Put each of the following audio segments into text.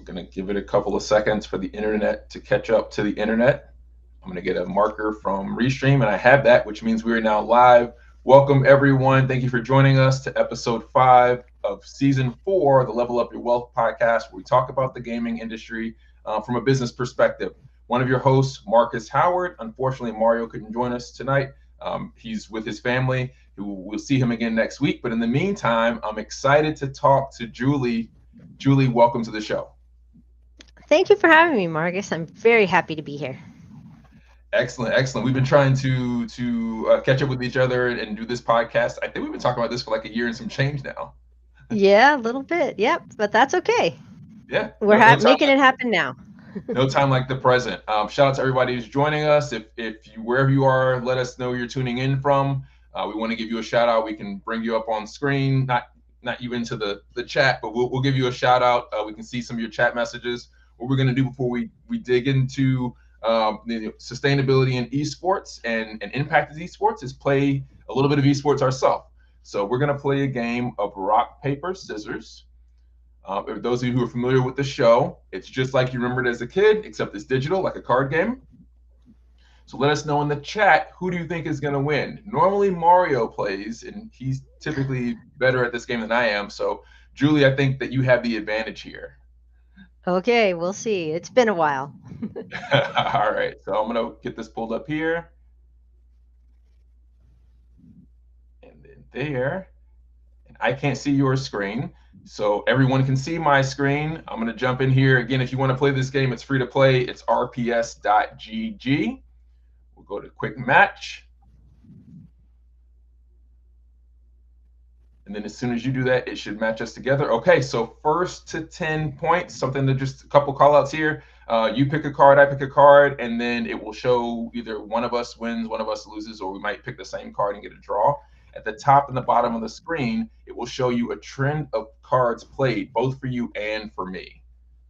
Going to give it a couple of seconds for the internet to catch up to the internet. I'm going to get a marker from Restream, and I have that, which means we are now live. Welcome, everyone. Thank you for joining us to episode 5 of season 4 of the Level Up Your Wealth podcast, where we talk about the gaming industry from a business perspective. One of your hosts, Marcus Howard. Unfortunately, Mario couldn't join us tonight. He's with his family. We'll see him again next week. But in the meantime, I'm excited to talk to Julie. Julie, welcome to the show. Thank you for having me, Marcus. I'm very happy to be here. Excellent. We've been trying to catch up with each other and do this podcast. I think we've been talking about this for like a year and some change now. Yeah, a little bit. Yep, but that's okay. Yeah, We're making it happen now. no time like the present. Shout out to everybody who's joining us. If you wherever you are, let us know you're tuning in from. We want to give you a shout out. We can bring you up on screen, not you into the chat, but we'll give you a shout out. We can see some of your chat messages. What we're going to do before we dig into sustainability in esports and impact of esports is play a little bit of esports ourselves. So we're going to play a game of rock, paper, scissors. For those of you who are familiar with the show, it's just like you remembered as a kid, except it's digital, like a card game. So let us know in the chat, who do you think is going to win? Normally Mario plays, and he's typically better at this game than I am. So Julie, I think that you have the advantage here. Okay, we'll see. It's been a while. All right, so I'm going to get this pulled up here. And then there. And I can't see your screen, so everyone can see my screen. I'm going to jump in here. Again, if you want to play this game, it's free to play. It's rps.gg. We'll go to quick match. And then as soon as you do that, it should match us together. Okay, so first to 10 points, something to just a couple call outs here. You pick a card, I pick a card, and then it will show either one of us wins, one of us loses, or we might pick the same card and get a draw. At the top and the bottom of the screen, it will show you a trend of cards played, both for you and for me.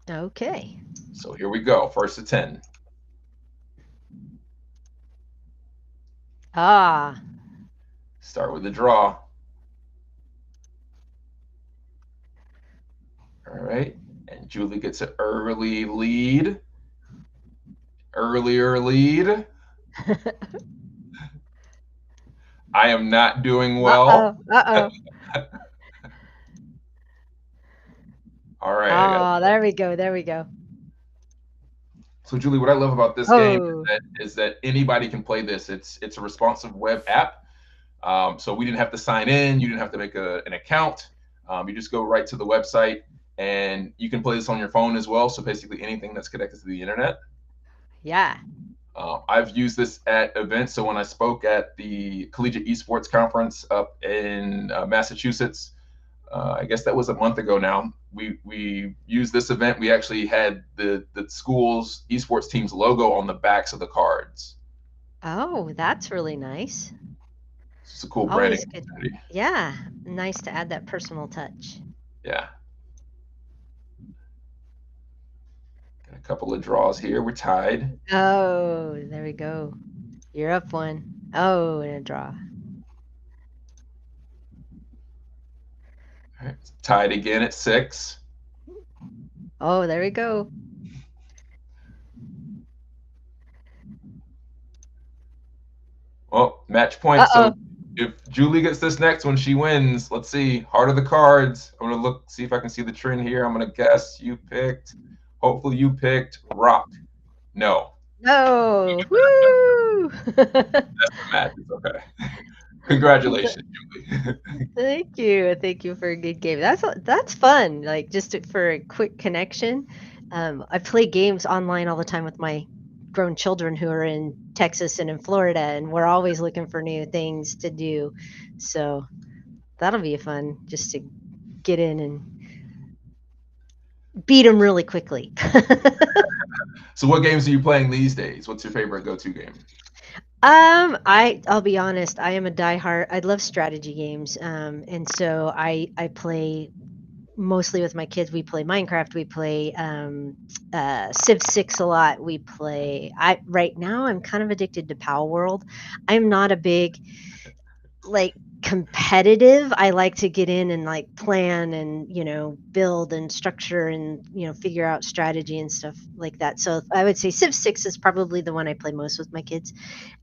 Okay. So here we go, first to 10. Start with the draw. All right, and Julie gets an early lead. Earlier lead. I am not doing well. Uh-oh. All right. Oh, there we go. So Julie, what I love about this game is that anybody can play this. It's a responsive web app. So we didn't have to sign in. You didn't have to make an account. You just go right to the website, and you can play this on your phone as well. So basically anything that's connected to the internet. Yeah. I've used this at events. So when I spoke at the Collegiate Esports Conference up in Massachusetts, I guess that was a month ago now, we used this event. We actually had the school's esports team's logo on the backs of the cards. Oh, that's really nice. It's a cool branding. Yeah, nice to add that personal touch. Yeah. Got a couple of draws here. We're tied. Oh, there we go. You're up one. Oh, and a draw. All right. Tied again at 6. Oh, there we go. Well, match point. So if Julie gets this next one, she wins. Let's see. Heart of the cards. I'm going to see if I can see the trend here. I'm going to guess you picked, hopefully you picked rock. No. No. Woo! That's the match. It's okay. Congratulations, Julie. Thank you. Thank you for a good game. That's fun. Like for a quick connection. I play games online all the time with my grown children who are in Texas and in Florida, and we're always looking for new things to do. So that'll be fun just to get in and beat them really quickly. So what games are you playing these days? What's your favorite go-to game? I'll be honest, I am a diehard. I love strategy games. And so I play mostly with my kids. We play Minecraft, we play Civ 6 a lot. Right now I'm kind of addicted to Power World. I'm not a big competitive. I like to get in and like plan and, build and structure and, figure out strategy and stuff like that. So I would say Civ 6 is probably the one I play most with my kids.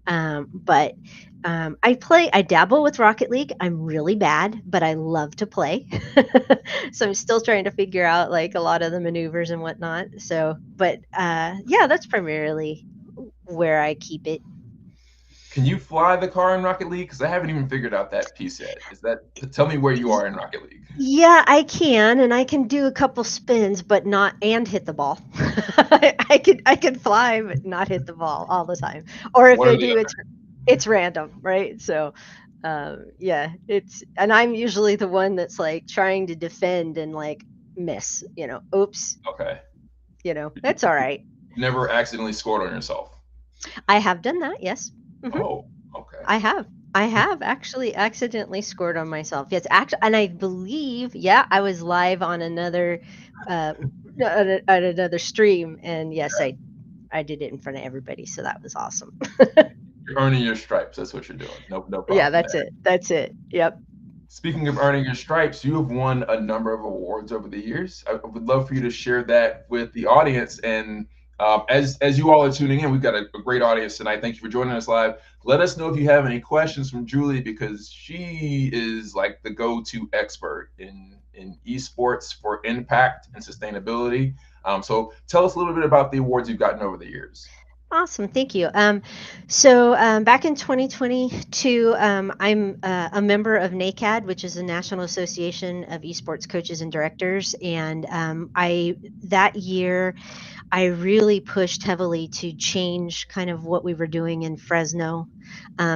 But I dabble with Rocket League. I'm really bad, but I love to play. So I'm still trying to figure out like a lot of the maneuvers and whatnot. So, but yeah, that's primarily where I keep it. Can you fly the car in Rocket League? Because I haven't even figured out that piece yet. Is that tell me where you are in Rocket League? Yeah, I can, and I can do a couple spins, but not and hit the ball. I could fly, but not hit the ball all the time. Or if One or I the do, it's random, right? So, yeah, it's and I'm usually the one that's like trying to defend and like miss. Oops, other? Okay. that's all right. You never accidentally scored on yourself. I have done that. Yes. Hmm. Oh, okay. I have. I have actually accidentally scored on myself. Yes, and I believe, yeah, I was live on another, uh, on another stream, and yes, I did it in front of everybody, so that was awesome. You're earning your stripes. That's what you're doing. No Yeah, problem that's there. it. That's it. Yep. Speaking of earning your stripes, you have won a number of awards over the years. I would love for you to share that with the audience. And as you all are tuning in, we've got a great audience tonight. Thank you for joining us live. Let us know if you have any questions from Julie because she is like the go-to expert in esports for impact and sustainability. So tell us a little bit about the awards you've gotten over the years. Awesome, thank you. So back in 2022, I'm a member of NACAD, which is the National Association of Esports Coaches and Directors, and I that year I really pushed heavily to change kind of what we were doing in Fresno.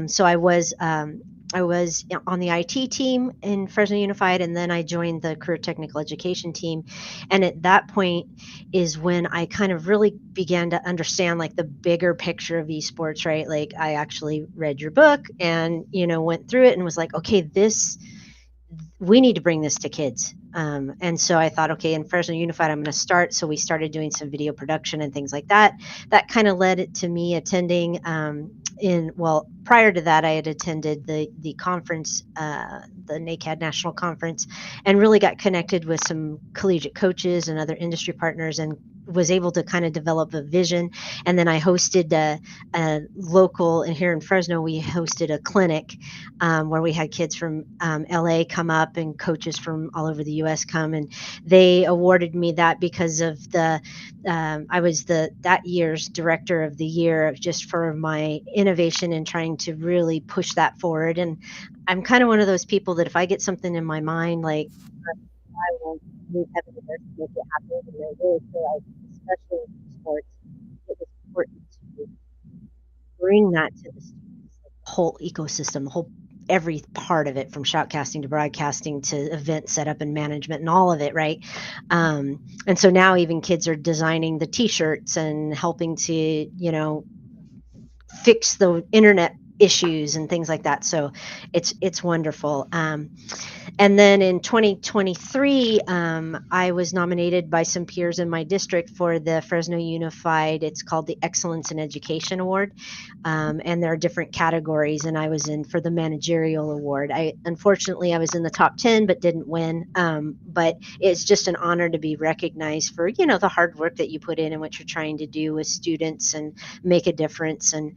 So I was on the IT team in Fresno Unified, and then I joined the career technical education team. And at that point is when I kind of really began to understand like the bigger picture of esports, right? Like I actually read your book and went through it and was like, okay, this we need to bring this to kids. And so I thought, okay, in Fresno Unified, I'm going to start. So we started doing some video production and things like that. That kind of led it to me attending. Prior to that, I had attended the conference, the NACAD National Conference, and really got connected with some collegiate coaches and other industry partners, and was able to kind of develop a vision. And then I hosted a local, and here in Fresno, we hosted a clinic where we had kids from LA come up and coaches from all over the US come, and they awarded me that because of the I was the that year's director of the year just for my innovation and trying to really push that forward. And I'm kind of one of those people that if I get something in my mind, like I will move heaven and earth to make it happen. And I really feel like, especially in sports, it was important to bring that to the students, like the whole ecosystem, the whole every part of it, from shoutcasting to broadcasting to event setup and management and all of it, right? And so now even kids are designing the T-shirts and helping to, fix the internet issues and things like that. So it's wonderful. And then in 2023, I was nominated by some peers in my district for the Fresno Unified. It's called the Excellence in Education Award, and there are different categories. And I was in for the managerial award. Unfortunately I was in the top 10, but didn't win. But it's just an honor to be recognized for the hard work that you put in and what you're trying to do with students and make a difference. And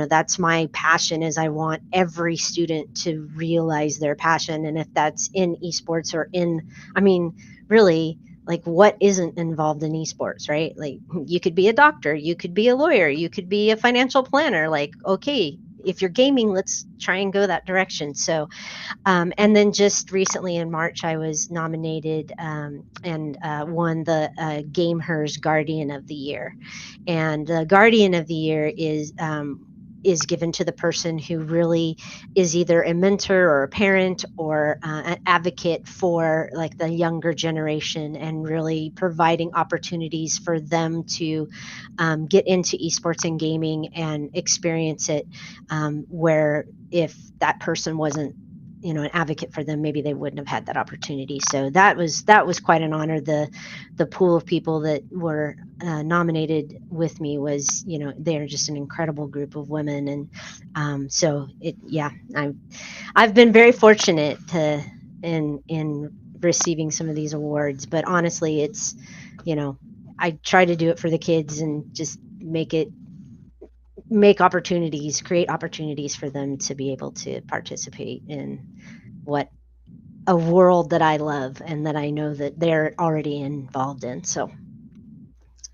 that's my passion. Is I want every student to realize their passion, and if that's in esports or I mean, really, like what isn't involved in esports, right? Like you could be a doctor, you could be a lawyer, you could be a financial planner. Like, okay, if you're gaming, let's try and go that direction. So and then just recently in March, I was nominated and won the Game Hers Guardian of the Year. And the Guardian of the Year is given to the person who really is either a mentor or a parent or an advocate for like the younger generation, and really providing opportunities for them to get into esports and gaming and experience it, where if that person wasn't an advocate for them, maybe they wouldn't have had that opportunity. So that was quite an honor. The pool of people that were nominated with me was, they're just an incredible group of women. And so yeah, I've been very fortunate to in receiving some of these awards. But honestly, it's, you know I try to do it for the kids and just create opportunities for them to be able to participate in what a world that I love and that I know that they're already involved in. So,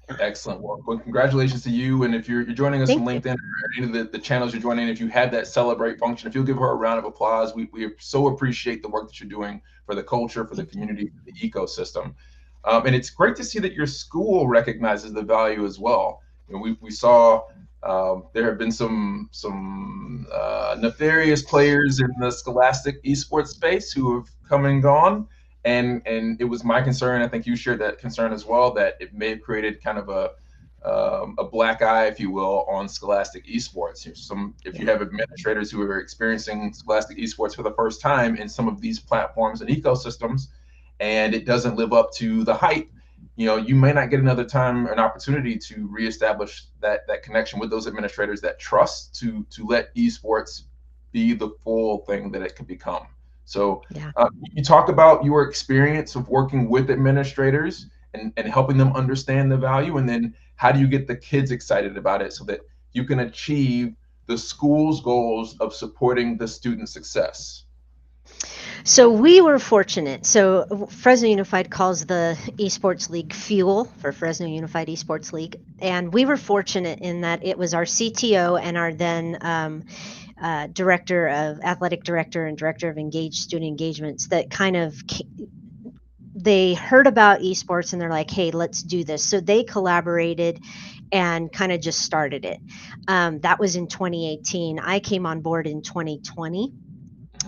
yeah. Excellent. Well, congratulations to you. And if you're joining us from Thank you. LinkedIn or any of the channels you're joining, if you have that celebrate function, if you'll give her a round of applause, we so appreciate the work that you're doing for the culture, for the Thank you. community, for the ecosystem. And it's great to see that your school recognizes the value as well. We saw there have been some nefarious players in the scholastic esports space who have come and gone, and it was my concern. I think you shared that concern as well, that it may have created kind of a black eye, if you will, on scholastic esports. If you Yeah. have administrators who are experiencing scholastic esports for the first time in some of these platforms and ecosystems, and it doesn't live up to the hype, you may not get another time, an opportunity to reestablish that connection with those administrators, that trust to let esports be the full thing that it could become. So Yeah. you talk about your experience of working with administrators and helping them understand the value, and then how do you get the kids excited about it so that you can achieve the school's goals of supporting the student success? So we were fortunate. So Fresno Unified calls the Esports League Fuel for Fresno Unified Esports League, and we were fortunate in that it was our CTO and our then athletic director and director of engaged student engagements that kind of they heard about esports and they're like, hey, let's do this. So they collaborated and kind of just started it. That was in 2018. I came on board in 2020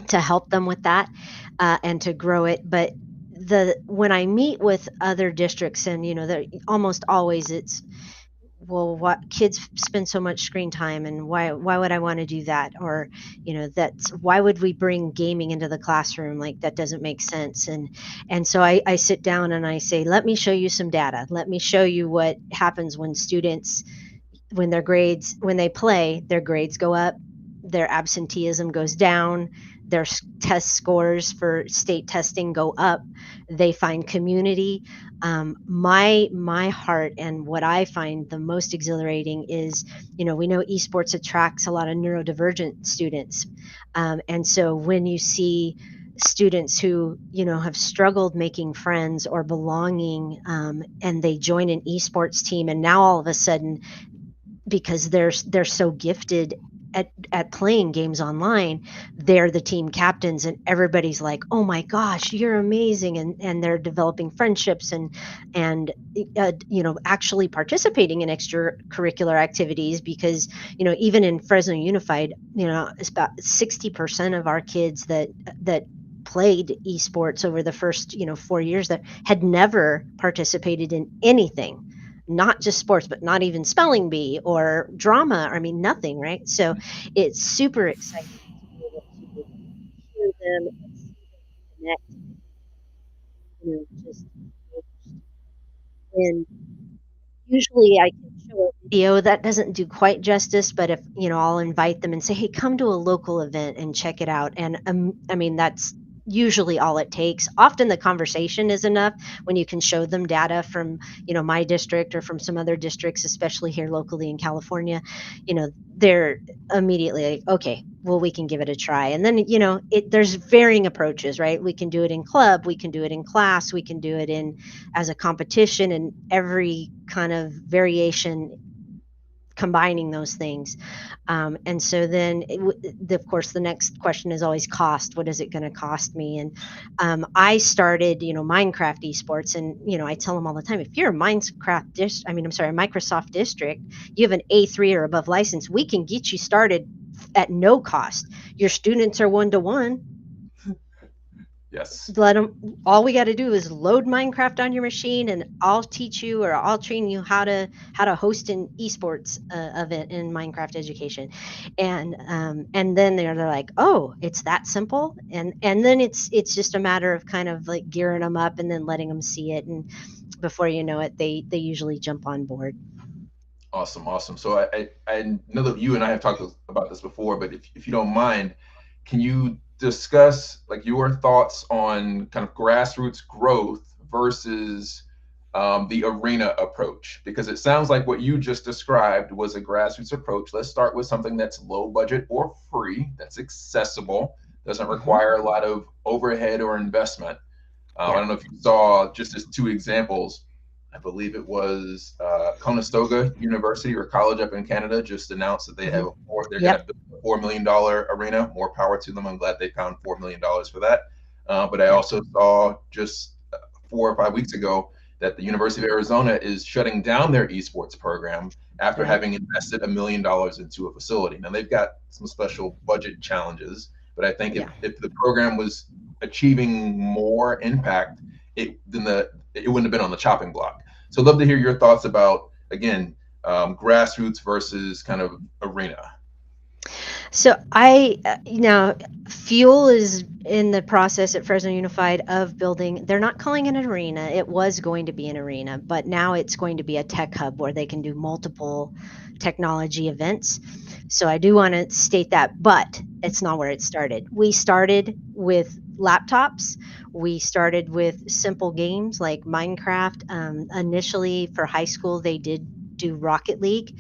to help them with that and to grow it. But when I meet with other districts, and almost always it's, well, what kids spend so much screen time, and why would I want to do that? Or that's, why would we bring gaming into the classroom? Like, that doesn't make sense. And so I sit down and I say, let me show you some data, let me show you what happens when students, when they play, their grades go up, their absenteeism goes down, their test scores for state testing go up, they find community. My heart, and what I find the most exhilarating is, we know esports attracts a lot of neurodivergent students, and so when you see students who have struggled making friends or belonging, and they join an esports team, and now all of a sudden, because they're so gifted at playing games online, they're the team captains, and everybody's like, oh my gosh, you're amazing. And they're developing friendships, and actually participating in extracurricular activities, because even in Fresno Unified, it's about 60% of our kids that played esports over the first 4 years that had never participated in anything, not just sports, but not even spelling bee or drama. I mean, nothing, right? So it's super exciting to be able to hear them and see them connect, just and usually I can show a video that doesn't do quite justice, but if I'll invite them and say, hey, come to a local event and check it out. And I mean, that's usually all it takes. Often the conversation is enough when you can show them data from my district or from some other districts, especially here locally in California. They're immediately like, okay, well, we can give it a try. And then there's varying approaches, right? We can do it in club, we can do it in class, we can do it in as a competition, and every kind of variation combining those things. And so then of course the next question is always cost. What is it going to cost me? And I started Minecraft esports, and I tell them all the time, if you're a Microsoft district, you have an A3 or above license, we can get you started at no cost. Your students are one-to-one. Yes. Let them. All we got to do is load Minecraft on your machine, and I'll teach you or I'll train you how to host an esports event in Minecraft education. And then they're like, oh, it's that simple. And then it's just a matter of kind of like gearing them up and then letting them see it, and before you know it, they usually jump on board. Awesome, awesome. So I know that you and I have talked about this before, but if you don't mind, can you discuss like your thoughts on kind of grassroots growth versus the arena approach? Because it sounds like what you just described was a grassroots approach. Let's start with something that's low budget or free, that's accessible, doesn't Hmm. require a lot of overhead or investment. I Yeah, don't know if you saw just as two examples. I believe it was Conestoga University or college up in Canada just announced that hmm, they're going yep, to build a $4 million arena. More power to them. I'm glad they found $4 million for that. But I yep, also saw just 4 or 5 weeks ago that the University of Arizona is shutting down their esports program after right, having invested $1 million into a facility. Now they've got some special budget challenges, but I think yeah. if the program was achieving more impact, it wouldn't have been on the chopping block. So I'd love to hear your thoughts about again grassroots versus kind of arena. So I now Fuel is in the process at Fresno Unified of building. They're not calling it an arena. It was going to be an arena, but now it's going to be a tech hub where they can do multiple technology events. So I do want to state that, but it's not where it started. We started with laptops. We started with simple games like Minecraft. Initially, for high school, they did do Rocket League.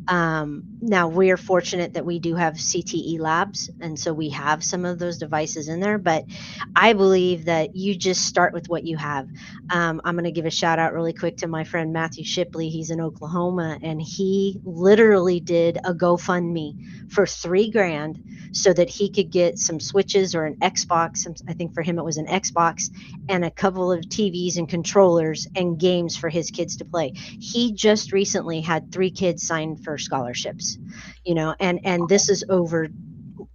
Now we're fortunate that we do have CTE labs, and so we have some of those devices in there. But I believe that you just start with what you have. I'm going to give a shout out really quick to my friend Matthew Shipley. He's in Oklahoma, and he literally did a GoFundMe for 3 grand so that he could get some switches or an Xbox. I think for him it was an Xbox and a couple of TVs and controllers and games for his kids to play. He just recently had 3 kids signed for scholarships, and this is over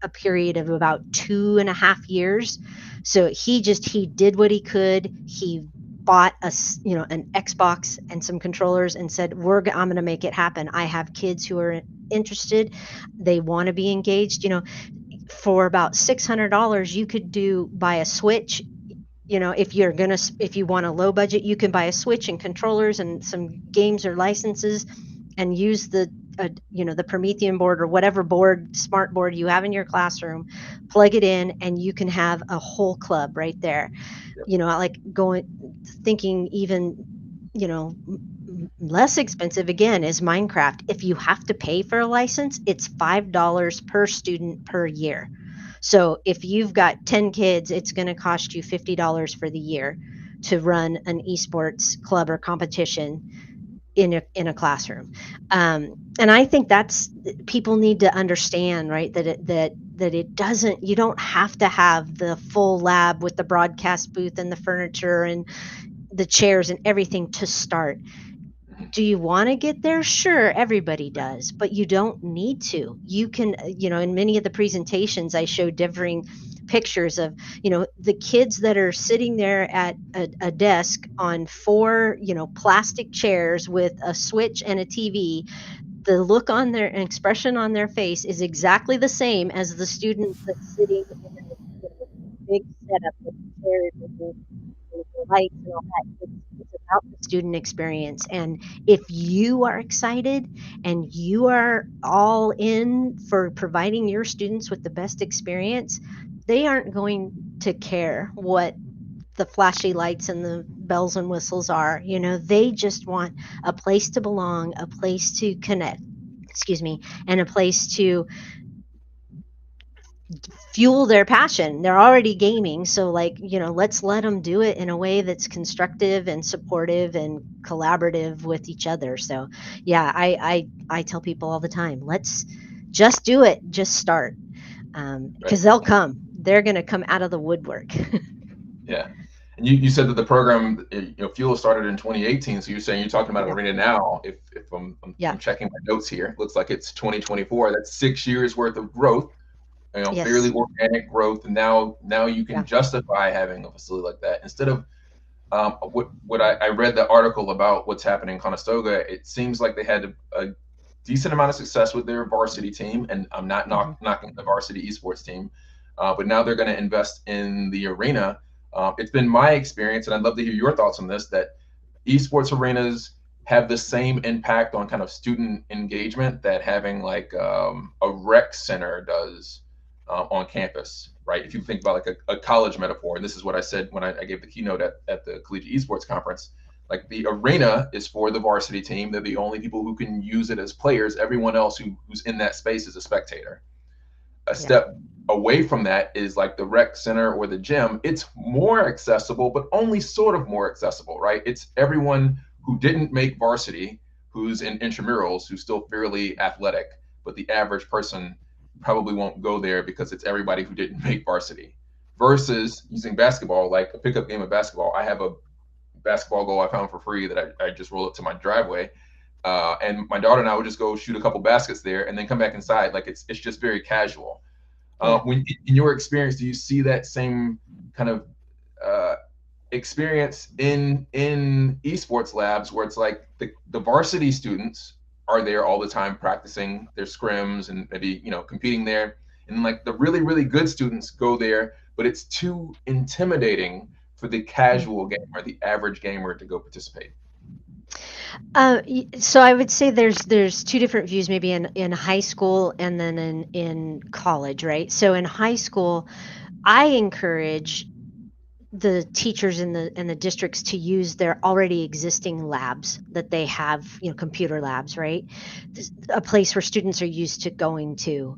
a period of about 2.5 years. So he did what he could. He bought an Xbox and some controllers and said, I'm going to make it happen. I have kids who are interested. They want to be engaged. For about $600 you could buy a Switch. If you want a low budget, you can buy a Switch and controllers and some games or licenses, and use the Promethean board or whatever smart board you have in your classroom. Plug it in, and you can have a whole club right there. Yep. I like going thinking even less expensive again is Minecraft. If you have to pay for a license, it's $5 per student per year. So if you've got 10 kids, it's going to cost you $50 for the year to run an esports club or competition in a classroom. And I think that's people need to understand, right? That it doesn't. You don't have to have the full lab with the broadcast booth and the furniture and the chairs and everything to start. Mhm. Do you want to get there? Sure, everybody does, but you don't need to. You can, in many of the presentations, I show differing pictures of, the kids that are sitting there at a desk on 4 plastic chairs with a switch and a TV. The look on their and expression on their face is exactly the same as the student that's sitting in a big setup with chairs and lights and all that. It's about the student experience. And if you are excited and you are all in for providing your students with the best experience, they aren't going to care what the flashy lights and the bells and whistles are. They just want a place to belong, a place to connect, excuse me, and a place to fuel their passion. They're already gaming, so like, let's let them do it in a way that's constructive and supportive and collaborative with each other. So, yeah, I tell people all the time, let's just do it, just start, Right. because they'll come. They're going to come out of the woodwork. Yeah. And you said that the program, Fuel started in 2018. So you're saying you're talking about an Yeah, arena now. If I'm yeah, checking my notes here, it looks like it's 2024. That's 6 years worth of growth. fairly Yes. organic growth, and now you can Yeah. justify having a facility like that instead of what I read the article about what's happening in Conestoga. It seems like they had a decent amount of success with their varsity team, and I'm not Hmm. knocking the varsity esports team, but now they're going to invest in the arena. It's been my experience, and I'd love to hear your thoughts on this, that esports arenas have the same impact on kind of student engagement that having like a rec center does on campus, right? If you think about like a college metaphor, and this is what I said when I gave the keynote at the Collegiate Esports Conference, like the arena is for the varsity team. They're the only people who can use it as players. Everyone else who's in that space is a spectator. A Yeah. step away from that is like the rec center or the gym. It's more accessible, but only sort of more accessible, right? It's everyone who didn't make varsity, who's in intramurals, who's still fairly athletic, but the average person probably won't go there because it's everybody who didn't make varsity. Versus using basketball, like a pickup game of basketball. I have a basketball goal I found for free that I just roll up to my driveway. And my daughter and I would just go shoot a couple baskets there and then come back inside. Like it's just very casual. Yeah. When in your experience, do you see that same kind of uh, experience in esports labs where it's like the varsity students are there all the time practicing their scrims and maybe competing there, and like the really good students go there, but it's too intimidating for the Mm. casual gamer, the average gamer, to go participate. So I would say there's two different views, maybe in high school and then in college, right? So in high school, I encourage the teachers in the districts to use their already existing labs that they have, computer labs, right? A place where students are used to going to.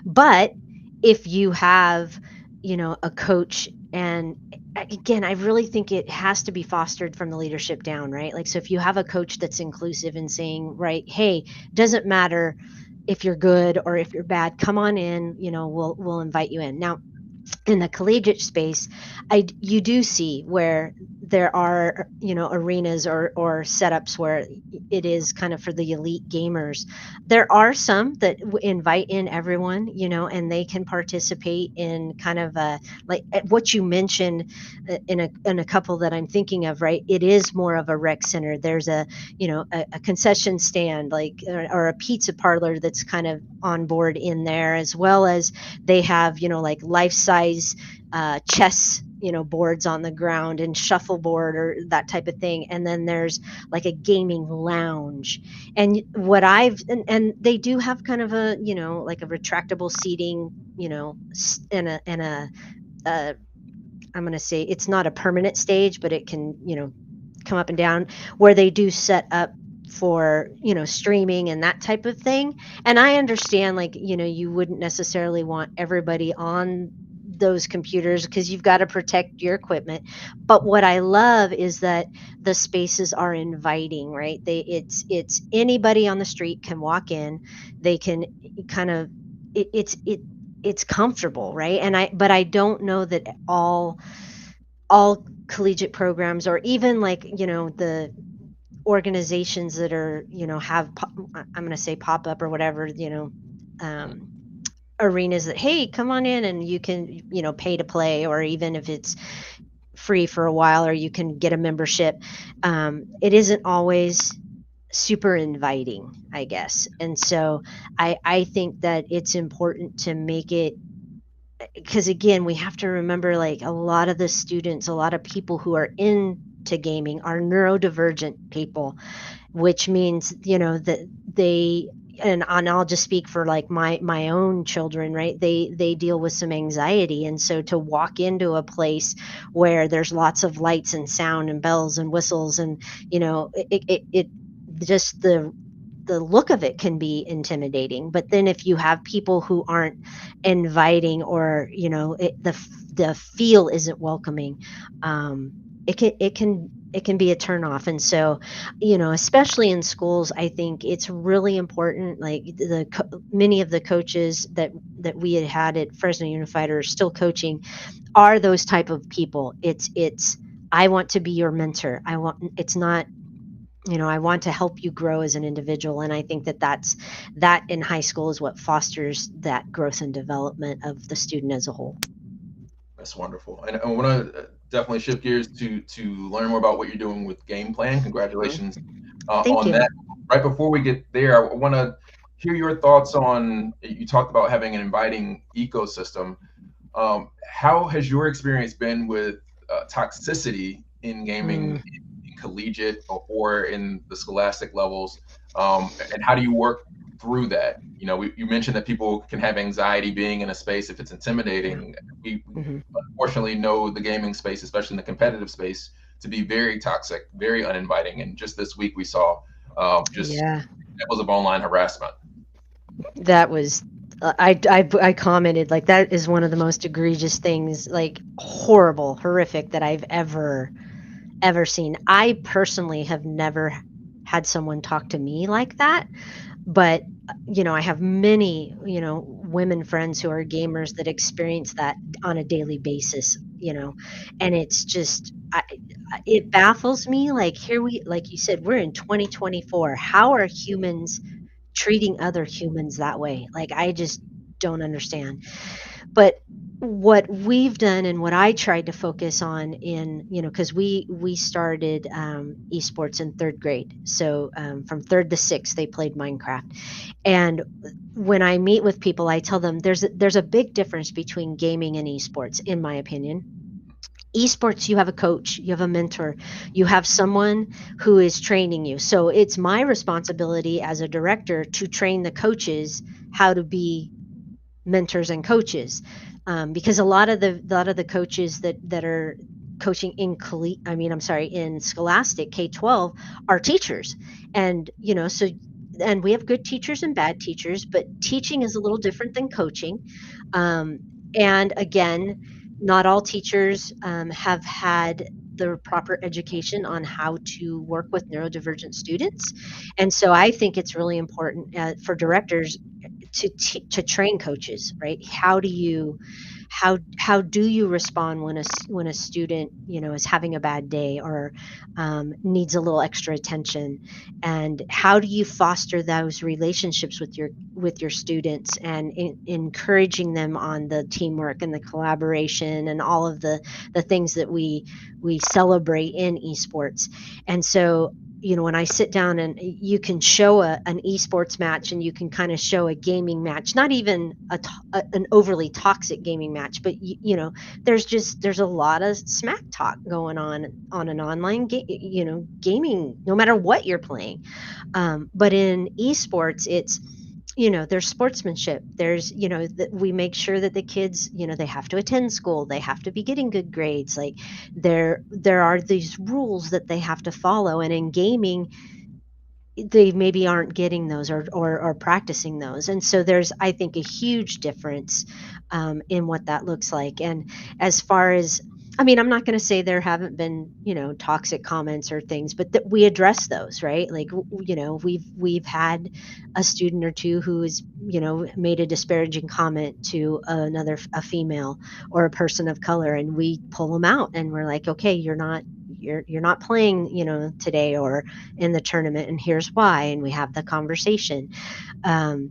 But if you have, a coach, and again, I really think it has to be fostered from the leadership down, right? Like, so if you have a coach that's inclusive and saying, right, hey, doesn't matter if you're good or if you're bad, come on in, we'll invite you in. Now, in the collegiate space, you do see where there are, arenas or setups where it is kind of for the elite gamers. There are some that invite in everyone, and they can participate in kind of a, like what you mentioned, in a couple that I'm thinking of, right? It is more of a rec center. There's a concession stand, like, or a pizza parlor that's kind of on board in there, as well as they have, like life size chess, boards on the ground and shuffleboard or that type of thing. And then there's like a gaming lounge. And what and they do have kind of a, like a retractable seating, and a uh, I'm going to say it's not a permanent stage, but it can, come up and down, where they do set up for, streaming and that type of thing. And I understand, like, you wouldn't necessarily want everybody on those computers because you've got to protect your equipment. But what I love is that the spaces are inviting, right? It's anybody on the street can walk in. They can kind of, it's comfortable, right? But I don't know that all collegiate programs, or even, like, the organizations that are, have I'm going to say pop up or whatever, um arenas that, hey, come on in and you can, pay to play, or even if it's free for a while, or you can get a membership. It isn't always super inviting, I guess. And so I think that it's important to make it, because again, we have to remember, like, a lot of the students, a lot of people who are into gaming are neurodivergent people, which means, that they, and I'll just speak for, like, my own children, right? They deal with some anxiety, and so to walk into a place where there's lots of lights and sound and bells and whistles, and it just the look of it can be intimidating. But then if you have people who aren't inviting, or, the feel isn't welcoming, it can be a turnoff. And so, especially in schools, I think it's really important. Like, many of the coaches that we had at Fresno Unified, are still coaching, are those type of people. It's I want to be your mentor. I want, it's not I want to help you grow as an individual, and I think that that in high school is what fosters that growth and development of the student as a whole. That's wonderful. And I want to definitely shift gears to learn more about what you're doing with Game Plan. Mhm. Congratulations Thank on you. that. Right before we get there, I want to hear your thoughts on, you talked about having an inviting ecosystem. How has your experience been with toxicity in Mm, gaming, in collegiate or in the scholastic levels? And how do you work through that? You mentioned that people can have anxiety being in a space if it's yeah. intimidating. We Mhm. unfortunately know the gaming space, especially in the competitive space, to be very toxic, very uninviting. And just this week, we saw just Yeah. examples of online harassment. That was I commented like that is one of the most egregious things, like horrible, horrific that I've ever seen. I personally have never had someone talk to me like that, but I have many, women friends who are gamers that experience that on a daily basis, and it's just it baffles me. Like here we like you said, we're in 2024. How are humans treating other humans that way? Like I just don't understand. But what we've done and what I tried to focus on in, because we started esports in third grade. So from third to sixth, they played Minecraft. And when I meet with people, I tell them there's a big difference between gaming and esports, in my opinion. Esports, you have a coach, you have a mentor, you have someone who is training you. So it's my responsibility as a director to train the coaches how to be mentors and coaches, because a lot of the coaches that are coaching in I'm sorry, in scholastic K-12 are teachers, and and we have good teachers and bad teachers, but teaching is a little different than coaching. um, and again, not all teachers have had the proper education on how to work with neurodivergent students, and so I think it's really important for directors to train coaches, right? How do you respond when when a student is having a bad day, or needs a little extra attention, and how do you foster those relationships with your students, and encouraging them on the teamwork and the collaboration and all of the things that we celebrate in esports. And so when I sit down, and you can show an esports match, and you can kind of show a gaming match, not even an overly toxic gaming match, but there's a lot of smack talk going on an online gaming, no matter what you're playing. But in esports, it's there's sportsmanship. There's that we make sure that the kids, they have to attend school, they have to be getting good grades. Like there are these rules that they have to follow, and in gaming they maybe aren't getting those, or practicing those. And so there's, I think, a huge difference in what that looks like. And as far as, I mean, I'm not going to say there haven't been toxic comments or things, but that we address those, right? Like we've had a student or two who has made a disparaging comment to a female or a person of color, and we pull them out, and we're like, okay, you're not playing today or in the tournament, and here's why, and we have the conversation. um,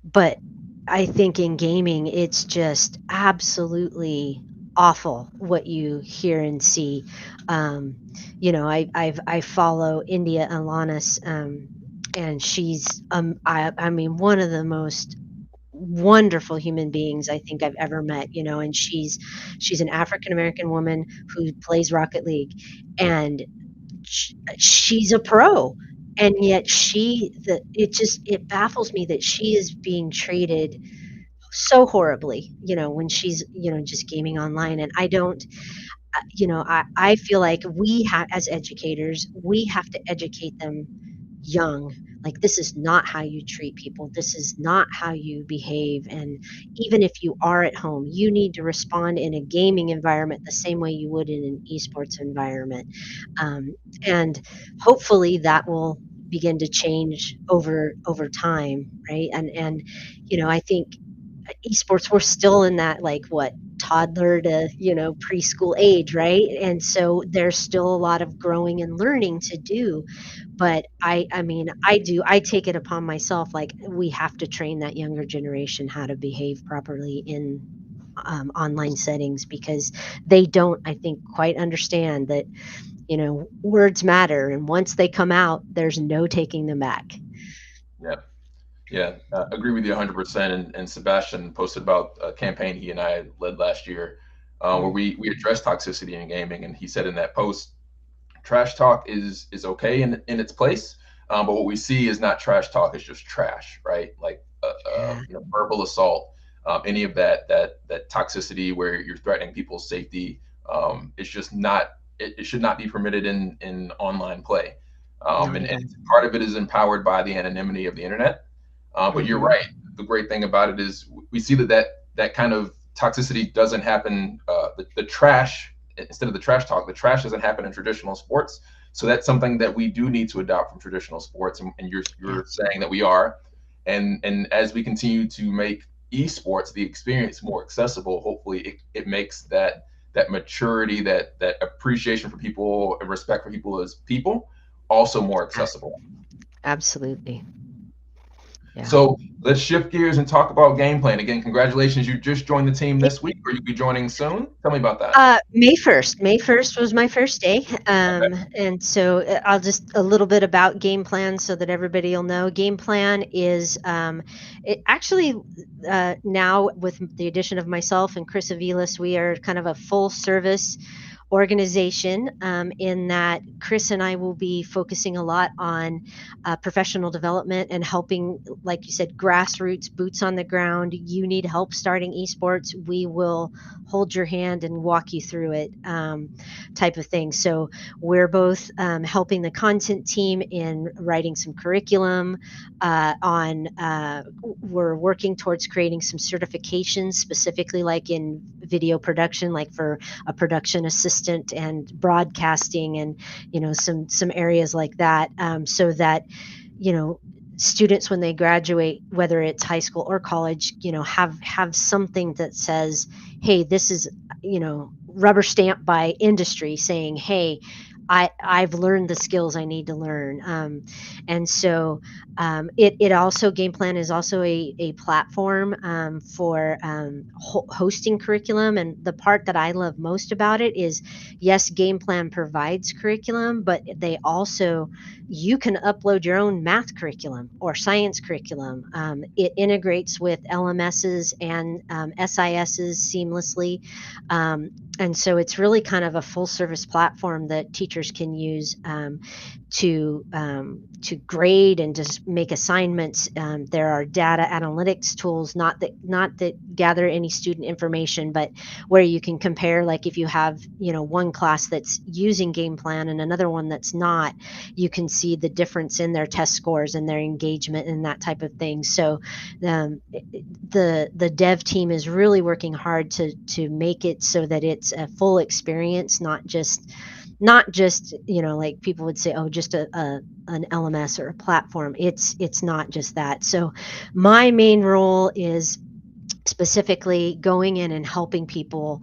but I think in gaming it's just absolutely awful what you hear and see. I follow India Alanis, and she's I mean, one of the most wonderful human beings I think I've ever met, and she's an African American woman who plays Rocket League, and she's a pro, and yet it baffles me that she is being treated so horribly, when she's just gaming online. And I don't I feel like as educators, we have to educate them young. Like, this is not how you treat people, this is not how you behave. And even if you are at home, you need to respond in a gaming environment the same way you would in an esports environment. um, and hopefully that will begin to change over time, right? And I think esports, we're still in that, like, what? toddler to, preschool age, right? And so there's still a lot of growing and learning to do. But I mean, I take it upon myself, like, we have to train that younger generation how to behave properly in online settings, because they don't, I think, quite understand that, words matter. And once they come out, there's no taking them back. Yeah. Yeah, agree with you 100%. And Sebastian posted about a campaign he and I led last year, where Mm, we addressed toxicity in gaming. And he said in that post, trash talk is okay in its place, but what we see is not trash talk; it's just trash, right? Like yeah, verbal assault, any of that toxicity where you're threatening people's safety. It's just not. It should not be permitted in online play. not And at all. part of it is empowered by the anonymity of the internet. But you're Hmm. right. The great thing about it is we see that kind of toxicity doesn't happen. The trash, instead of the trash talk, the trash doesn't happen in traditional sports. So that's something that we do need to adopt from traditional sports, and Yeah, you're saying that we are. And as we continue to make esports the experience more accessible, hopefully it makes that maturity, that appreciation for people and respect for people as people also more yeah, accessible. absolutely. Yeah. So let's shift gears and talk about game plan. Again, congratulations. You just joined the team Thank this you. week, or you'll be joining soon. Tell me about that. May 1st was my first day. And so I'll just a little bit about game plan so that everybody will know. Game plan is it actually now, with the addition of myself and Chris Avilas, we are kind of a full service organization, in that Chris and I will be focusing a lot on professional development and helping, like you said, grassroots, boots on the ground. You need help starting esports, we will hold your hand and walk you through it, type of thing. So we're both helping the content team in writing some curriculum. We're working towards creating some certifications, specifically like in video production, like for a production assistant and broadcasting, and some areas like that, so that you know students, when they graduate, whether it's high school or college, have something that says, hey, this is, rubber stamp by industry, saying, hey, I've learned the skills I need to learn. And so it also, game plan is also a platform, for hosting curriculum. And the part that I love most about it is, yes, game plan provides curriculum, but they also, you can upload your own math curriculum or science curriculum. It integrates with LMSs and SISs seamlessly. And so it's really kind of a full service platform that teachers can use, to grade and just make assignments. There are data analytics tools, not that gather any student information, but where you can compare, like if you have, one class that's using game plan and another one that's not, you can see the difference in their test scores and their engagement and that type of thing. So the dev team is really working hard to make it so that it's a full experience, not just like people would say, oh, just an LMS or a platform. It's not just that. So my main role is specifically going in and helping people,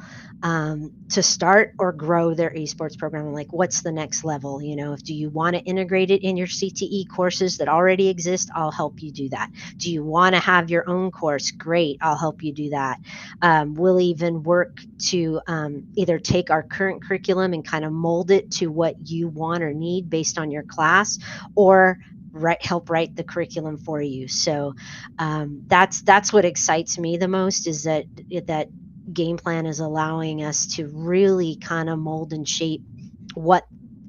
to start or grow their esports program. Like, what's the next level? If do you want to integrate it in your CTE courses that already exist, I'll help you do that. Do you want to have your own course? Great, I'll help you do that. We'll even work to, either take our current curriculum and kind of mold it to what you want or need based on your class, or help write the curriculum for you. So that's what excites me the most, is that game plan is allowing us to really kind of mold and shape what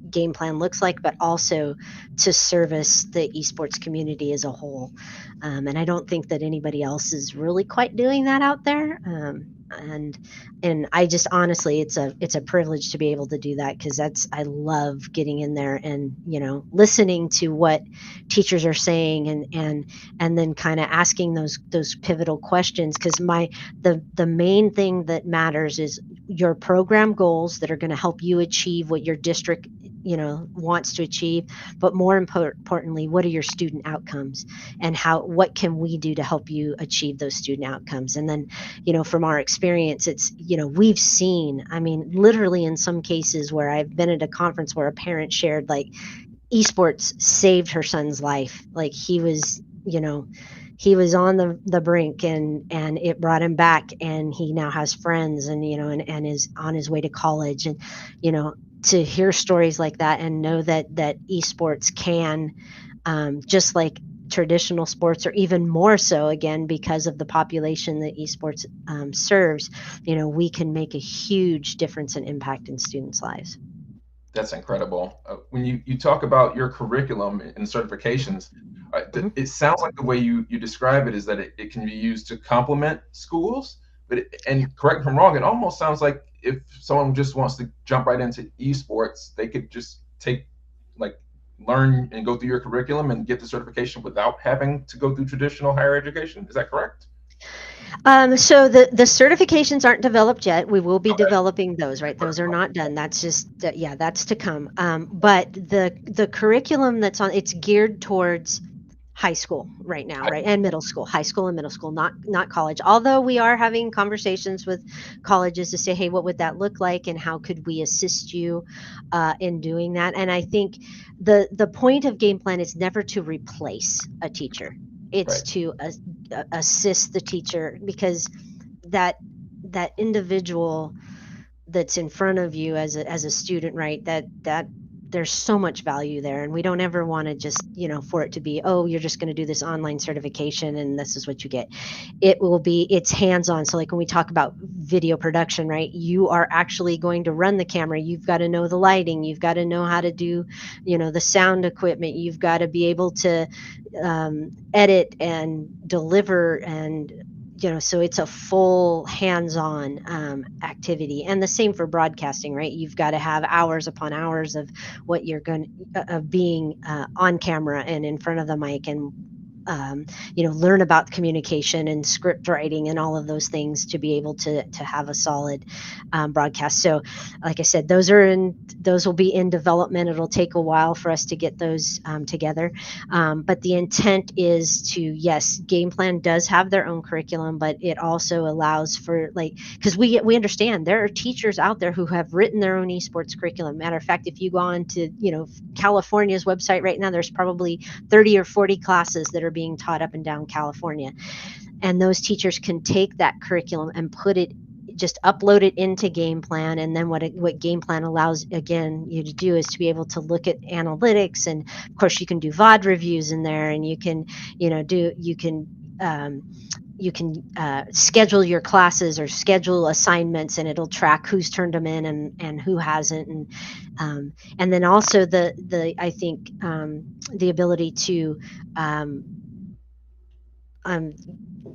game plan looks like, but also to service the esports community as a whole. And I don't think that anybody else is really quite doing that out there. And I just, honestly, it's a privilege to be able to do that, because I love getting in there and listening to what teachers are saying, and then kind of asking those pivotal questions, because the main thing that matters is your program goals that are going to help you achieve what your district wants to achieve, but more importantly, what are your student outcomes, and what can we do to help you achieve those student outcomes? And then, from our experience, it's, we've seen, I mean, literally in some cases where I've been at a conference where a parent shared, like, esports saved her son's life. Like, he was on the brink, and it brought him back, and he now has friends, and and is on his way to college. And you know to hear stories like that, and know that esports can, just like traditional sports, or even more so, again, because of the population that esports serves, we can make a huge difference and impact in students' lives. That's incredible. When you talk about your curriculum and certifications, Mhm. it sounds like the way you describe it is that it can be used to complement schools. And correct me if I'm wrong, it almost sounds like if someone just wants to jump right into esports, they could just like, learn and go through your curriculum and get the certification without having to go through traditional higher education. Is that correct? So the certifications aren't developed yet. We will be Okay. developing those, right? Those are not done. That's just yeah, that's to come. But the curriculum that's on, it's geared towards high school right now, right? And middle school, high school and middle school, not college. Although we are having conversations with colleges to say, hey, what would that look like, and how could we assist you in doing that? And I think the point of game plan is never to replace a teacher. It's Right. to assist the teacher, because that that individual that's in front of you as a student, right? That there's so much value there, and we don't ever want to just, for it to be, oh, you're just going to do this online certification and this is what you get. It's hands on. So, like, when we talk about video production, right? You are actually going to run the camera. You've got to know the lighting. You've got to know how to do, the sound equipment. You've got to be able to edit and deliver, and so it's a full hands-on activity. And the same for broadcasting, right? You've got to have hours upon hours of what you're going of being on camera and in front of the mic, and learn about communication and script writing and all of those things to be able to have a solid broadcast. So, like I said, those will be in development. It'll take a while for us to get those together, but the intent is to, yes, game plan does have their own curriculum, but it also allows for, like, because we understand there are teachers out there who have written their own esports curriculum. Matter of fact, if you go on to California's website right now, there's probably 30 or 40 classes that are being taught up and down California. And those teachers can take that curriculum and just upload it into game plan. And then what game plan allows, again, you to do is to be able to look at analytics. And of course, you can do VOD reviews in there, and you can, do, um, you can schedule your classes or schedule assignments, and it'll track who's turned them in and who hasn't. And then also I think the ability to um, um,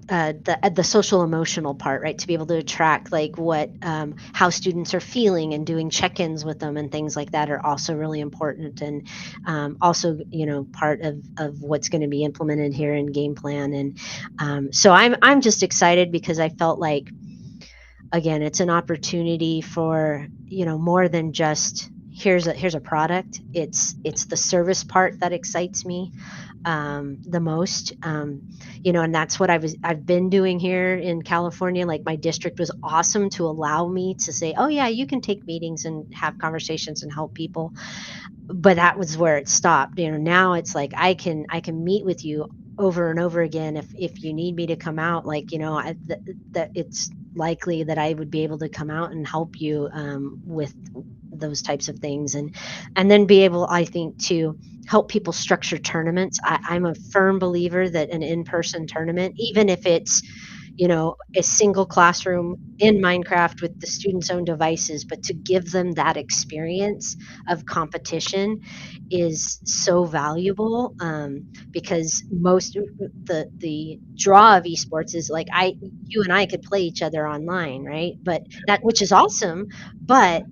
the social emotional part, right? To be able to track, like, what how students are feeling, and doing check-ins with them and things like that are also really important. And also, part of what's going to be implemented here in game plan. And so I'm just excited, because I felt like, again, it's an opportunity for, more than just, here's a product. It's the service part that excites me the most. And that's what I've been doing here in California. Like, my district was awesome to allow me to say, oh yeah, you can take meetings and have conversations and help people. But that was where it stopped. Now it's like, I can meet with you over and over again if you need me to come out. Like, that it's likely that I would be able to come out and help you with those types of things. And then be able, I think, to help people structure tournaments. I'm a firm believer that an in-person tournament, even if it's, a single classroom in Minecraft with the students' own devices, but to give them that experience of competition is so valuable. Because most the draw of esports is, like, you and I could play each other online, right? But that, which is awesome, but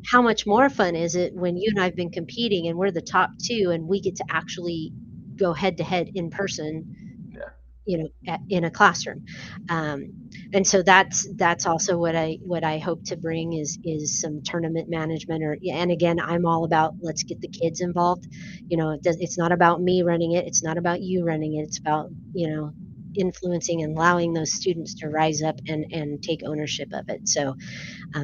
how much more fun is it when you and I have been competing and we're the top two, and we get to actually go head to head in person? Yeah. in a classroom. Um, and so that's also what I hope to bring is some tournament management. Or and again, I'm all about let's get the kids involved. It's not about me running it, it's not about you running it, it's about influencing and allowing those students to rise up and take ownership of it. So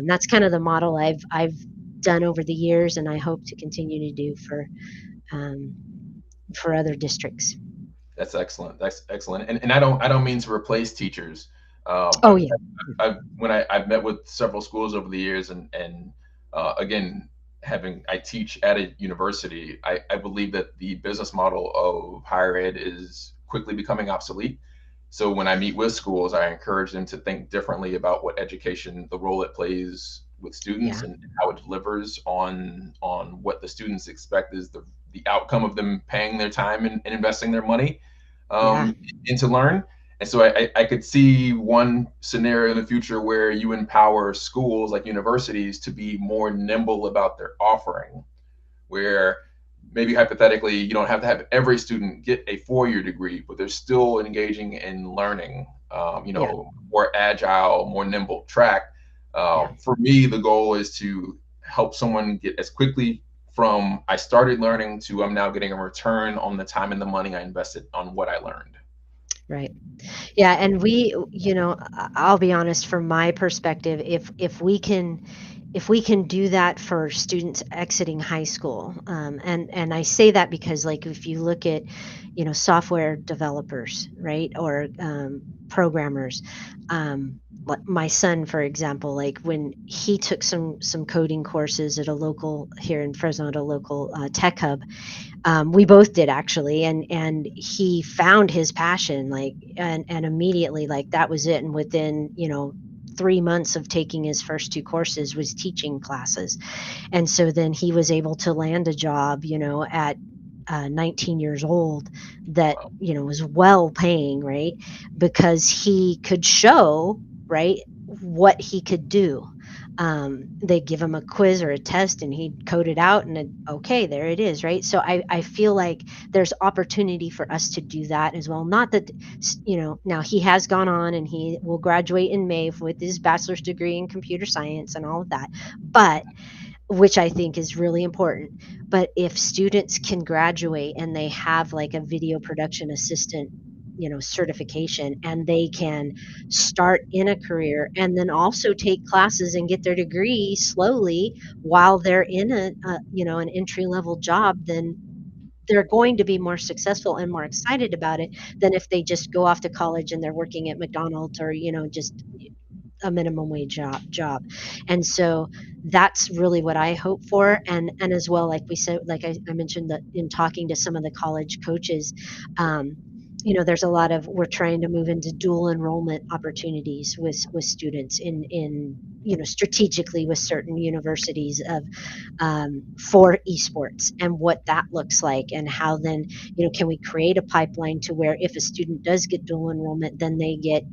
that's kind of the model I've done over the years, and I hope to continue to do um, for other districts. That's excellent. That's excellent. And I don't mean to replace teachers. Oh yeah, I've met with several schools over the years, and again, having I teach at a university, I believe that the business model of higher ed is quickly becoming obsolete. So when I meet with schools, I encourage them to think differently about what education, the role it plays with students, yeah, and how it delivers on what the students expect is the outcome of them paying their time and investing their money yeah, um, into learn. And so I could see one scenario in the future where you empower schools like universities to be more nimble about their offering, where maybe hypothetically you don't have to have every student get a 4-year degree, but they're still engaging in learning, yeah, more agile, more nimble track. yeah. For me, the goal is to help someone get as quickly from I started learning to I'm now getting a return on the time and the money I invested on what I learned. Right. Yeah, and I'll be honest from my perspective, if we can do that for students exiting high school, and I say that because like if you look at software developers, right, or programmers, like my son for example, like when he took some coding courses at a local here in Fresno at a local tech hub. We both did actually, and he found his passion, like, and immediately, like, that was it. And within 3 months of taking his first two courses was teaching classes. And so then he was able to land a job, at 19 years old, that Wow. was well paying, right, because he could show, right, what he could do. They'd give him a quiz or a test and he'd code it out, and then, okay, there it is, right? So I feel like there's opportunity for us to do that as well. Not that, now he has gone on and he will graduate in May with his bachelor's degree in computer science and all of that, but which I think is really important. But if students can graduate and they have like a video production assistant, certification, and they can start in a career and then also take classes and get their degree slowly while they're in an entry level job, then they're going to be more successful and more excited about it than if they just go off to college and they're working at McDonald's, or just a minimum wage job. And so that's really what I hope for. And as well, like we said, like I mentioned, that in talking to some of the college coaches, um, there's a lot of, we're trying to move into dual enrollment opportunities with students in strategically with certain universities of, for esports, and what that looks like, and how then can we create a pipeline to where if a student does get dual enrollment, then they get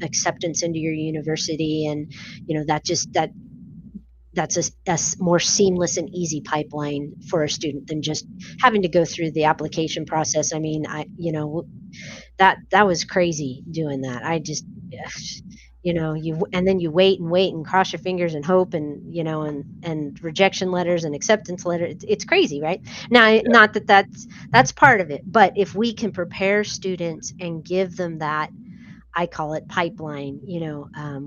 acceptance into your university, and that's a more seamless and easy pipeline for a student than just having to go through the application process. I mean, that was crazy doing that. I just and then you wait and wait and cross your fingers and hope, and and rejection letters and acceptance letters. It's crazy, right? Now, Yeah. not that that's part of it, but if we can prepare students and give them that, I call it pipeline,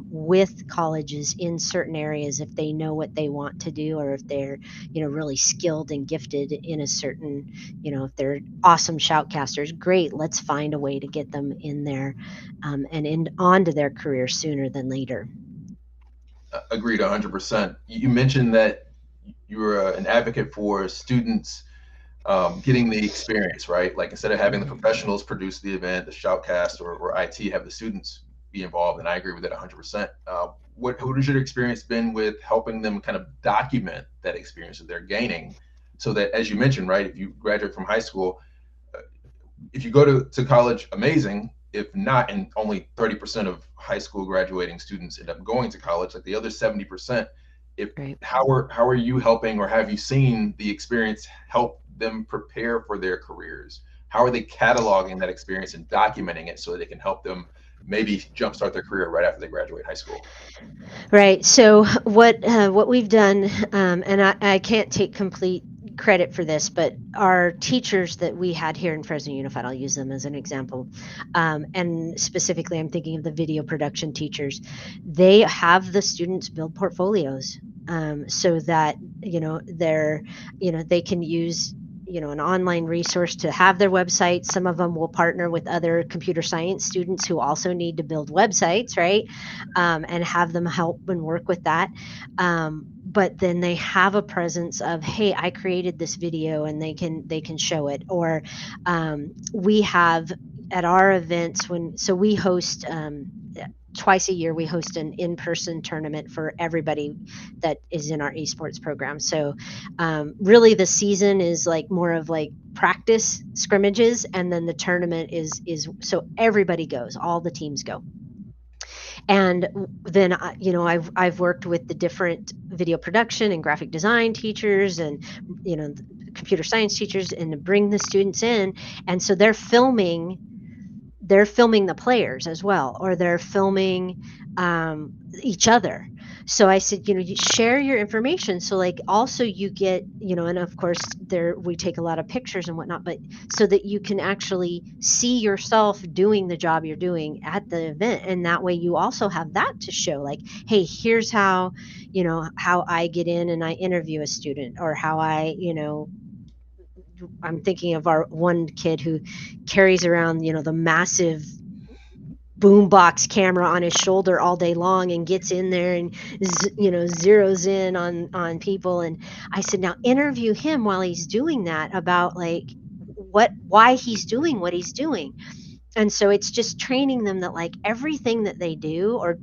with colleges in certain areas, if they know what they want to do, or if they're, really skilled and gifted in a certain, if they're awesome shoutcasters, great, let's find a way to get them in there, and onto their career sooner than later. Agreed 100%. You mentioned that you're an advocate for students getting the experience, right? Like instead of having the Mhm. professionals produce the event, the shoutcast, or IT, have the students be involved. And I agree with that 100%. What has your experience been with helping them kind of document that experience that they're gaining so that, as you mentioned, right, if you graduate from high school, if you go to college, amazing. If not, and only 30% of high school graduating students end up going to college, like the other 70%, if Right. how are you helping, or have you seen the experience help them prepare for their careers? how are they cataloging that experience and documenting it so that they can help them maybe jumpstart their career right after they graduate high school? Right. So what we've done, and I can't take complete credit for this, but our teachers that we had here in Fresno Unified, I'll use them as an example, and specifically, I'm thinking of the video production teachers. They have the students build portfolios, so that they're they can use an online resource to have their website. Some of them will partner with other computer science students who also need to build websites, right? And have them help and work with that. But then they have a presence of, hey, I created this video, and they can show it. Or we have at our events, we host twice a year, we host an in-person tournament for everybody that is in our esports program. So really the season is like more of like practice scrimmages, and then the tournament is so everybody goes, all the teams go. And then I've worked with the different video production and graphic design teachers, and computer science teachers, and to bring the students in. And so they're filming the players as well, or they're filming each other. So I said, you share your information. So like also you get, and of course there we take a lot of pictures and whatnot, but so that you can actually see yourself doing the job you're doing at the event. And that way you also have that to show, like, hey, here's how I get in and I interview a student, or how I'm thinking of our one kid who carries around, the massive boombox camera on his shoulder all day long, and gets in there and zeroes in on people. And I said, now interview him while he's doing that, about like why he's doing what he's doing. And so it's just training them that like everything that they do, or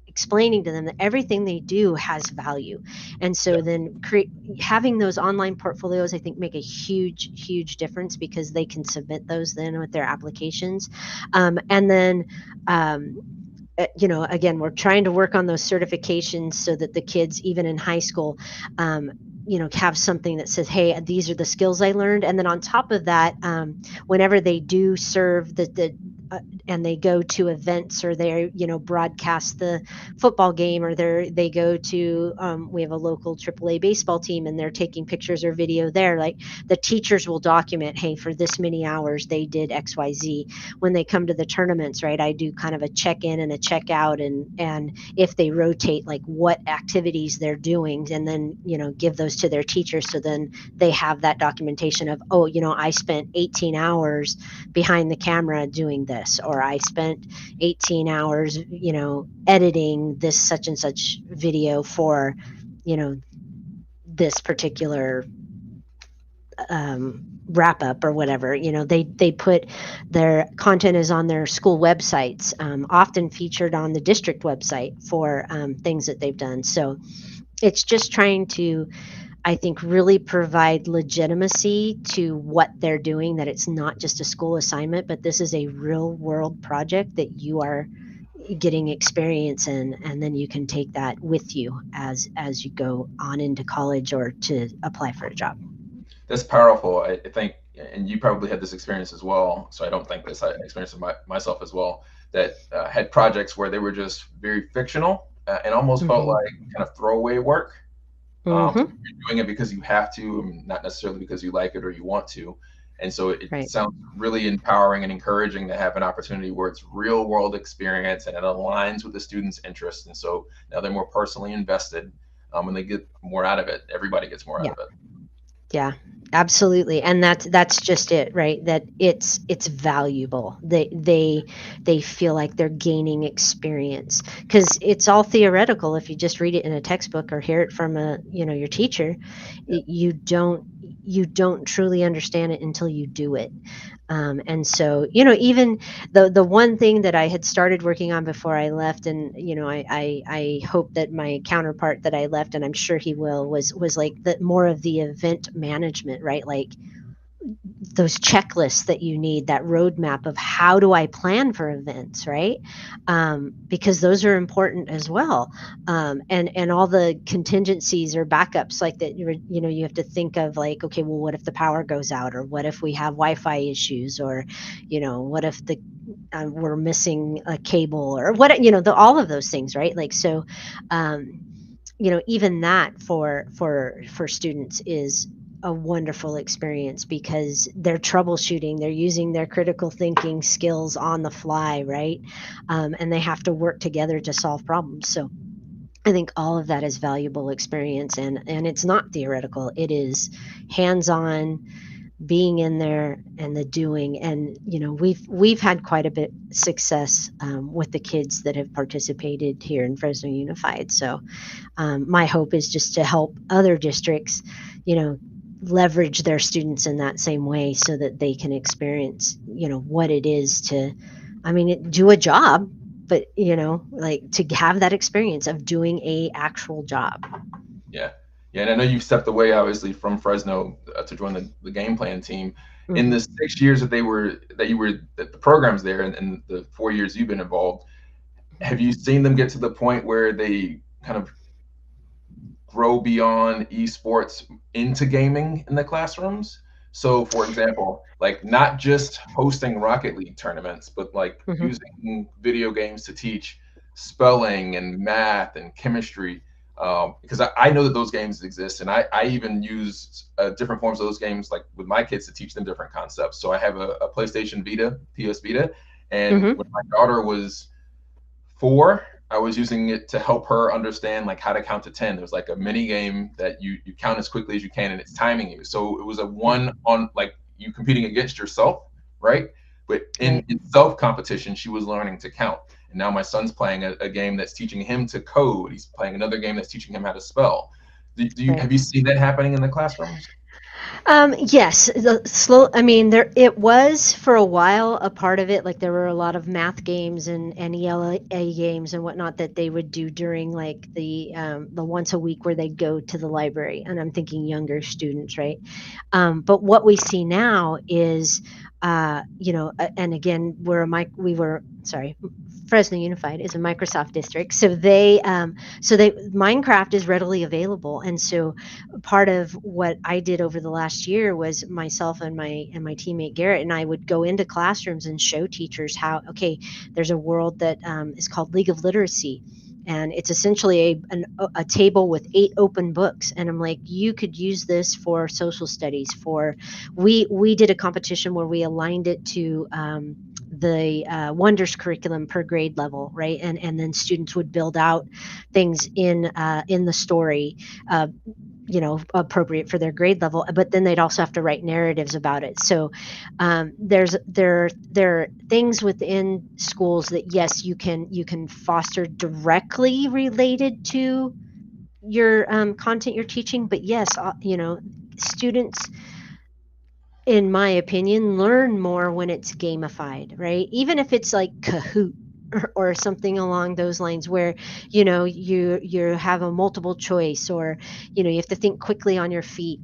explaining to them that everything they do has value. And so then having those online portfolios, I think, make a huge difference, because they can submit those then with their applications. And then again, we're trying to work on those certifications so that the kids, even in high school, have something that says, hey, these are the skills I learned. And then on top of that, whenever they do serve and they go to events, or they broadcast the football game, or they go to we have a local AAA baseball team, and they're taking pictures or video there, like the teachers will document, hey, for this many hours they did XYZ. When they come to the tournaments, right, I do kind of a check-in and a check-out, and if they rotate, like what activities they're doing, and then give those to their teachers, so then they have that documentation of, oh, I spent 18 hours behind the camera doing this, or I spent 18 hours editing this such and such video for this particular wrap up, or whatever. They put their content is on their school websites, often featured on the district website for things that they've done. So it's just trying to, I think, really provide legitimacy to what they're doing, that it's not just a school assignment, but this is a real world project that you are getting experience in, and then you can take that with you as you go on into college or to apply for a job. That's powerful. I think, and you probably had this experience as well. So I don't think this. I experienced it myself as well. That had projects where they were just very fictional, and almost felt Mm-hmm. like kind of throwaway work. So Mm-hmm. you're doing it because you have to, and not necessarily because you like it or you want to. And so it Right. sounds really empowering and encouraging to have an opportunity where it's real world experience and it aligns with the students' interests. And so now they're more personally invested, when they get more out of it. Everybody gets more out Yeah. of it. Yeah, absolutely. And that's just it, right? That it's valuable. They feel like they're gaining experience, because it's all theoretical. If you just read it in a textbook or hear it from your teacher, you don't truly understand it until you do it. And so, even the one thing that I had started working on before I left, and I hope that my counterpart that I left, and I'm sure he will, was like the more of the event management, right? Like those checklists that you need, that roadmap of how do I plan for events, right? Because those are important as well. And all the contingencies or backups like that, you have to think of, like, okay, well, what if the power goes out, or what if we have Wi-Fi issues, or what if the we're missing a cable, or what, all of those things, right? Like, so, um, even that for students is a wonderful experience, because they're troubleshooting, they're using their critical thinking skills on the fly, right? And they have to work together to solve problems. So I think all of that is valuable experience, and it's not theoretical. It is hands-on, being in there and the doing. And we've had quite a bit success with the kids that have participated here in Fresno Unified. So my hope is just to help other districts, you know, leverage their students in that same way, so that they can experience, what it is to, I mean, do a job, but, like, to have that experience of doing a actual job. Yeah, yeah, and I know you've stepped away obviously from Fresno to join the game plan team. In Hmm. the 6 years that the programs there, and the 4 years you've been involved, have you seen them get to the point where they kind of grow beyond esports into gaming in the classrooms? So, for example, like not just hosting Rocket League tournaments, but like Hmm. using video games to teach spelling and math and chemistry. Because I know that those games exist, and I even use different forms of those games, like with my kids, to teach them different concepts. So I have a PlayStation Vita, PS Vita, and Hmm. when my daughter was 4, I was using it to help her understand like how to count to 10. There's like a mini game that you count as quickly as you can, and it's timing you. So it was a Yeah. one on, like, you competing against yourself, right? But Right. in self competition, she was learning to count. And now my son's playing a game that's teaching him to code. He's playing another game that's teaching him how to spell. Do you Right. have you seen that happening in the classrooms? Yes, the slow. I mean, there it was for a while a part of it. Like, there were a lot of math games and ELA games and whatnot that they would do during, like, the once a week where they'd go to the library. And I'm thinking younger students, right? But what we see now is, and again, we were, sorry, Fresno Unified is a Microsoft district, so Minecraft is readily available. And so part of what I did over the last year was, myself and my teammate Garrett and I would go into classrooms and show teachers how, okay, there's a world that is called League of Literacy, and it's essentially a table with 8 open books. And I'm like, you could use this for social studies. For We did a competition where we aligned it to the wonders curriculum per grade level, right? And then students would build out things in the story, uh, appropriate for their grade level, but then they'd also have to write narratives about it. So there are things within schools that, yes, you can foster directly related to your content you're teaching. But yes, students, in my opinion, learn more when it's gamified, right? Even if it's like Kahoot, or something along those lines, where you have a multiple choice, or you have to think quickly on your feet,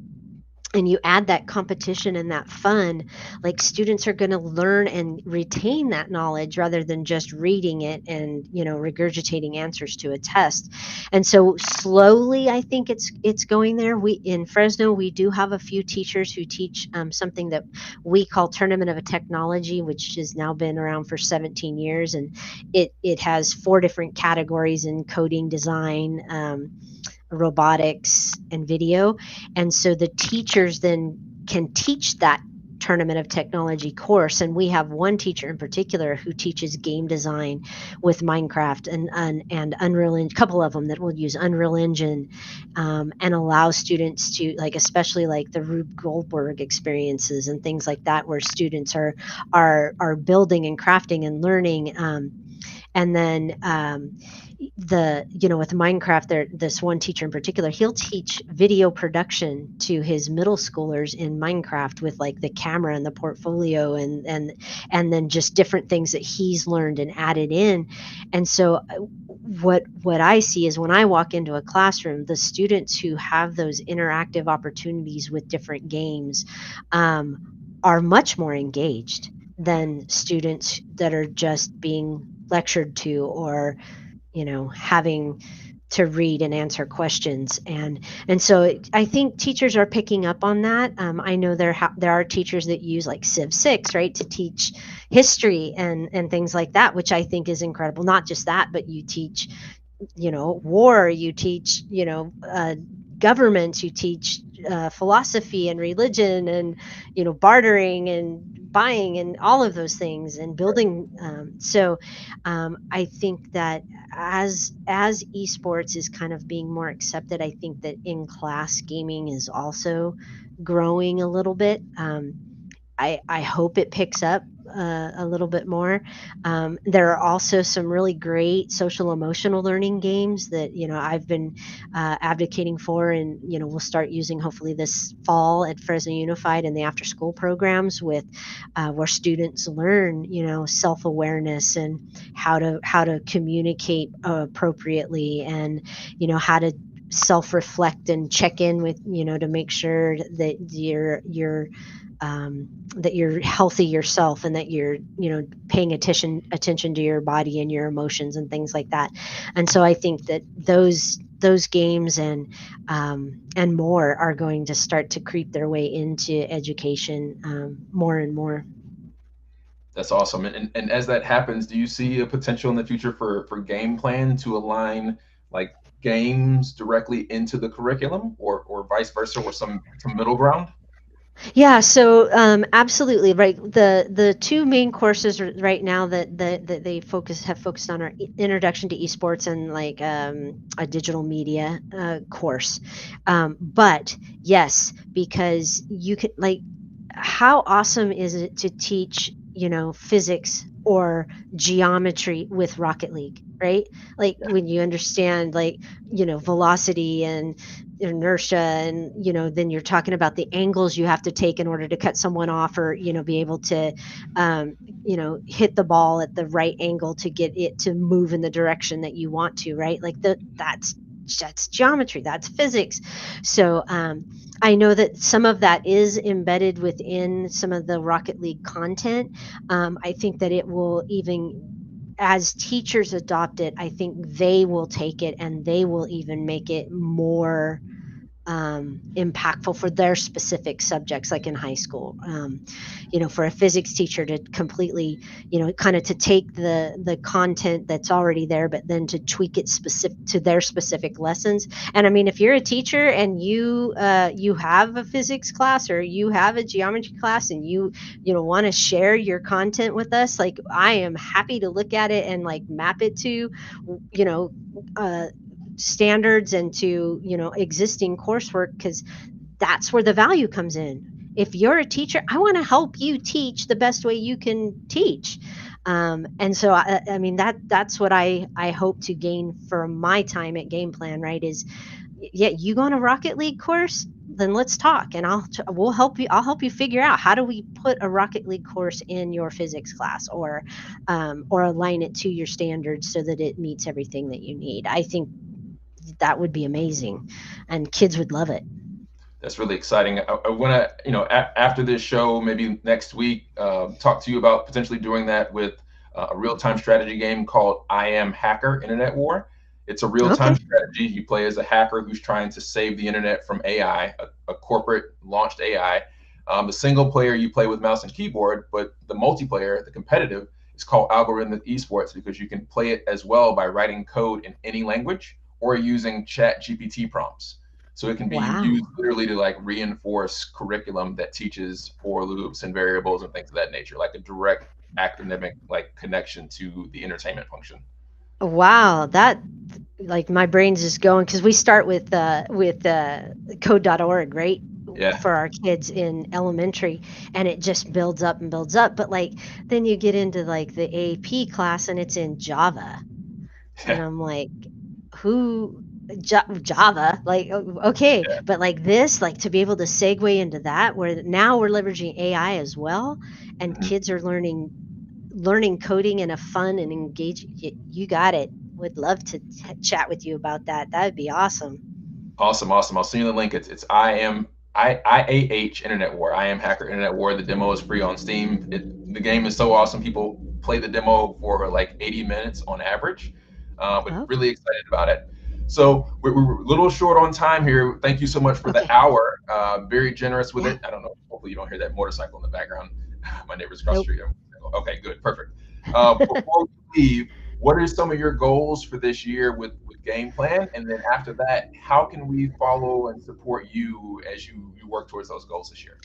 and you add that competition and that fun. Like, students are going to learn and retain that knowledge, rather than just reading it and regurgitating answers to a test. And so slowly, I think it's going there. We In Fresno, we do have a few teachers who teach something that we call Tournament of a Technology, which has now been around for 17 years. And it has 4 different categories in coding, design, robotics, and video. And so the teachers then can teach that Tournament of Technology course. And we have one teacher in particular who teaches game design with Minecraft and Unreal Engine, a couple of them that will use Unreal Engine, and allow students to, like, especially like the Rube Goldberg experiences and things like that, where students are building and crafting and learning. And then with Minecraft, there this one teacher in particular, he'll teach video production to his middle schoolers in Minecraft with like the camera and the portfolio and then just different things that he's learned and added in. And so what I see is when I walk into a classroom, the students who have those interactive opportunities with different games um, are much more engaged than students that are just being lectured to, or having to read and answer questions. And so I think teachers are picking up on that. I know there are teachers that use like Civ 6, right, to teach history and things like that, which I think is incredible. Not just that, but you teach war, you teach governments, you teach philosophy and religion, and bartering and buying and all of those things, and building. I think that as esports is kind of being more accepted, I think that in class gaming is also growing a little bit. I hope it picks up a little bit more. There are also some really great social emotional learning games that I've been advocating for, and we'll start using hopefully this fall at Fresno Unified in the after school programs, with where students learn self awareness, and how to communicate appropriately, and how to self reflect and check in with to make sure that that you're healthy yourself, and that you're paying attention to your body and your emotions and things like that. And so I think that those games and more are going to start to creep their way into education more and more. That's awesome. And as that happens, do you see a potential in the future for game plan to align like games directly into the curriculum, or vice versa, or some middle ground? Yeah, so absolutely right. The two main courses right now that they have focused on are Introduction to Esports and like a digital media course. But yes, because you could like, how awesome is it to teach physics or geometry with Rocket League, right? Like when you understand like velocity and inertia, and then you're talking about the angles you have to take in order to cut someone off, or be able to um, hit the ball at the right angle to get it to move in the direction that you want to, right? Like that's geometry, that's physics. So I know that some of that is embedded within some of the Rocket League content. I think that it will even, as teachers adopt it, I think they will take it and they will even make it more impactful for their specific subjects, like in high school. For a physics teacher to completely, kind of to take the content that's already there, but then to tweak it specific to their specific lessons. And I mean, if you're a teacher and you have a physics class or you have a geometry class, and want to share your content with us, like I am happy to look at it and like map it to you know uh, standards and to existing coursework, because that's where the value comes in. If you're a teacher, I want to help you teach the best way you can teach. And so I mean that's what I hope to gain from my time at Game Plan, right? Is, yeah, you go on a Rocket League course, then let's talk, and we'll help you. I'll help you figure out how do we put a Rocket League course in your physics class, or align it to your standards so that it meets everything that you need. I think that would be amazing, and kids would love it. That's really exciting. I want to, after this show, maybe next week, talk to you about potentially doing that with a real-time strategy game called I Am Hacker Internet War. It's a real-time Okay. strategy. You play as a hacker who's trying to save the internet from AI, a corporate launched AI. The single player you play with mouse and keyboard, but the multiplayer, the competitive, is called algorithmic esports, because you can play it as well by writing code in any language or using chat GPT prompts. So it can be Wow. used literally to like reinforce curriculum that teaches for loops and variables and things of that nature, like a direct academic like connection to the entertainment function. Wow, that, like, my brain's just going, because we start with code.org, right? Yeah. for our kids in elementary, and it just builds up and builds up. But like then you get into like the AP class and it's in Java, and Yeah. I'm like, who Java? Like, okay, but like this, like to be able to segue into that, where now we're leveraging AI as well, and Mhm. kids are learning coding in a fun and engaging. You got it. Would love to chat with you about that. That would be awesome. Awesome, awesome. I'll send you the link. It's IAH Internet War. I am Hacker Internet War. The demo is free on Steam. The game is so awesome. People play the demo for like 80 minutes on average, but Oh, really excited about it. So we're a little short on time here. Thank you so much for the okay. hour. Very generous with Yeah. it. I don't know. Hopefully you don't hear that motorcycle in the background. My neighbors across the Nope. street. Okay, good, perfect. Before we leave, what are some of your goals for this year with game plan, and then after that, how can we follow and support you as you work towards those goals this year?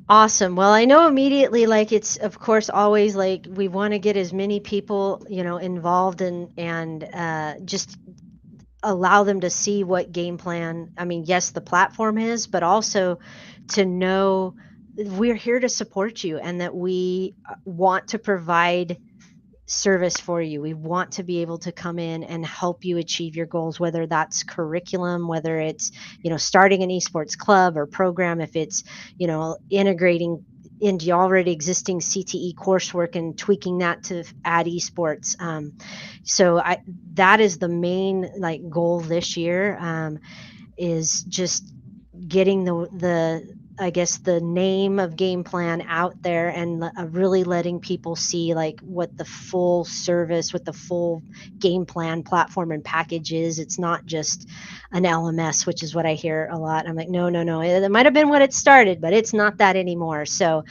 Awesome. Well, I know immediately, like it's of course always like we want to get as many people, involved and just allow them to see what game plan. I mean, yes, the platform is, but also to know we're here to support you and that we want to provide service for you. We want to be able to come in and help you achieve your goals, whether that's curriculum, whether it's, starting an esports club or program, if it's, integrating into your already existing CTE coursework and tweaking that to add esports. So that is the main like goal this year, is just getting the I guess the name of game plan out there and really letting people see like what the full service, what the full game plan platform and package is. It's not just an LMS, which is what I hear a lot. I'm like, no, no, no. It might have been what it started, but it's not that anymore. So,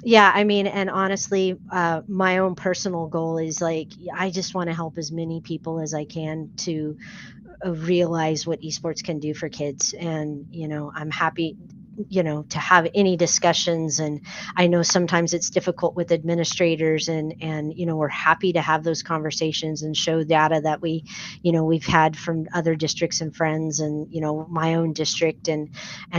yeah, I mean, and honestly, my own personal goal is like, I just want to help as many people as I can to realize what esports can do for kids. And I'm happy to have any discussions, and I know sometimes it's difficult with administrators, and we're happy to have those conversations and show data that we've had from other districts and friends, and my own district, and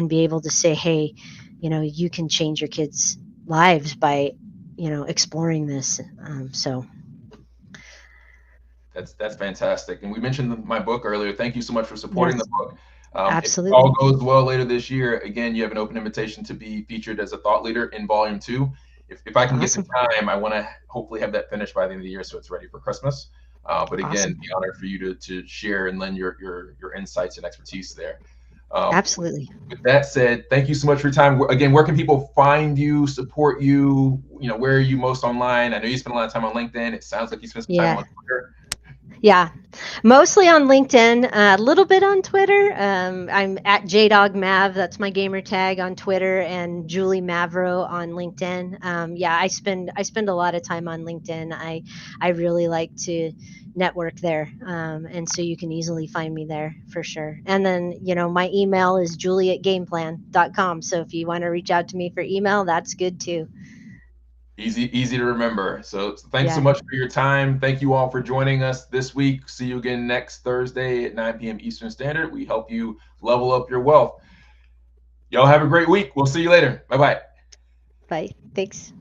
be able to say, hey, you can change your kids lives by exploring this. So That's fantastic. And we mentioned my book earlier. Thank you so much for supporting the yes, book. If all absolutely. goes well later this year, again, you have an open invitation to be featured as a thought leader in Volume Two. If I can get the Awesome. time, I want to hopefully have that finished by the end of the year so it's ready for Christmas. But again, Awesome. be honored for you to share and lend your insights and expertise there. Um, Absolutely. with that said, thank you so much for your time. Again, where can people find you, support you? Where are you most online? I know you spend a lot of time on LinkedIn. It sounds like you spend some time Yeah. on Twitter. Yeah, mostly on LinkedIn, a little bit on Twitter. I'm at JDogMav. That's my gamer tag on Twitter, and Julie Mavro on LinkedIn. Yeah, I spend a lot of time on LinkedIn. I really like to network there, and so you can easily find me there for sure. And then my email is julie@gameplan.com. So if you want to reach out to me for email, that's good too. Easy to remember. So thanks so Yeah. much for your time. Thank you all for joining us this week. See you again next Thursday at 9 p.m. Eastern Standard. We help you level up your wealth. Y'all have a great week. We'll see you later. Bye bye. Bye. Thanks.